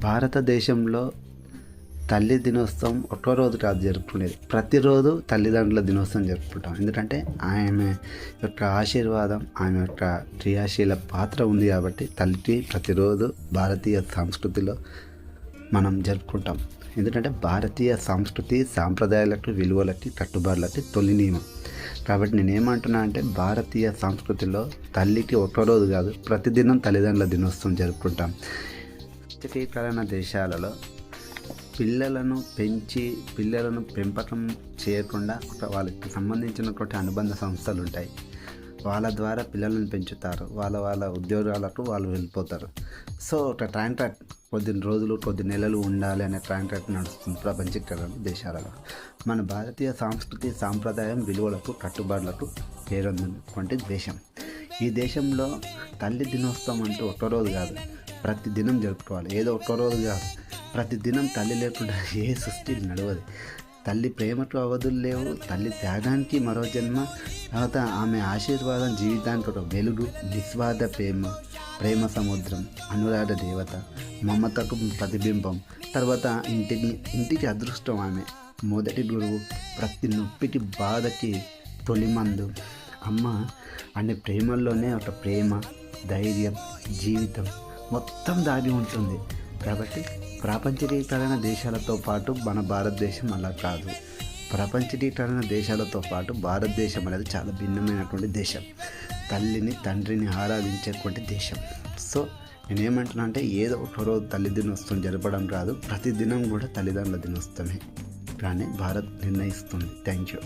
భారతదేశంలో తల్లి దినోత్సవం ఒక్కో రోజు కాదు జరుపుకునేది. ప్రతిరోజు తల్లిదండ్రుల దినోత్సవం జరుపుకుంటాం. ఎందుకంటే ఆమె యొక్క ఆశీర్వాదం, ఆమె యొక్క క్రియాశీల పాత్ర ఉంది కాబట్టి తల్లికి ప్రతిరోజు భారతీయ సంస్కృతిలో మనం జరుపుకుంటాం. ఎందుకంటే భారతీయ సంస్కృతి సాంప్రదాయాలకు, విలువలకి, కట్టుబాట్లకి తొలి నియమం. కాబట్టి నేనేమంటున్నా అంటే భారతీయ సంస్కృతిలో తల్లికి ఒక్కరోజు కాదు, ప్రతిదినం తల్లిదండ్రుల దినోత్సవం జరుపుకుంటాం. పాశ్చాత్యీకరణ దేశాలలో పిల్లలను పెంపకం చేయకుండా వాళ్ళకి సంబంధించినటువంటి అనుబంధ సంస్థలు ఉంటాయి. వాళ్ళ ద్వారా పిల్లలను పెంచుతారు. వాళ్ళ ఉద్యోగాలకు వాళ్ళు వెళ్ళిపోతారు. సో ఒక కాంట్రాక్ట్ కొద్ది రోజులు, కొద్ది నెలలు ఉండాలి అనే కాంట్రాక్ట్ నడుస్తుంది ప్రపంచీకరణ దేశాలలో. మన భారతీయ సంస్కృతి, సాంప్రదాయం, విలువలకు, కట్టుబాట్లకు పేరొందినటువంటి దేశం. ఈ దేశంలో తల్లి దినోత్సవం అంటూ ఒక్కరోజు కాదు, ప్రతిదినం జరుపుకోవాలి. ఏదో ఒక్కరోజు కాదు, ప్రతిదినం తల్లి లేకుండా ఏ సృష్టి నడవదు. తల్లి ప్రేమకు అవధులు లేవు. తల్లి త్యాగానికి మరో జన్మ. తర్వాత ఆమె ఆశీర్వాదం జీవితానికి ఒక వెలుగు, నిస్వార్థ ప్రేమ సముద్రం, అనురాధ దేవత, మమతకు ప్రతిబింబం. తర్వాత ఇంటికి అదృష్టం. ఆమె మొదటి గురువు, ప్రతి నొప్పికి, బాధకి తొలి మందు. అమ్మ అనే ప్రేమల్లోనే ఒక ప్రేమ, ధైర్యం, జీవితం మొత్తం దాగి ఉంటుంది. కాబట్టి ప్రపంచీకరణ దేశాలతో పాటు మన భారతదేశం అలా కాదు. ప్రపంచీకరణ దేశాలతో పాటు భారతదేశం అనేది చాలా భిన్నమైనటువంటి దేశం. తల్లిని, తండ్రిని ఆరాధించేటువంటి దేశం. సో నేనేమంటున్నా అంటే ఏదో ఒకరోజు తల్లి దినోత్సవం జరపడం కాదు, ప్రతిదినం కూడా తల్లిదండ్రుల దినోత్సవమే కానీ భారత్ నిర్ణయిస్తుంది. Thank you.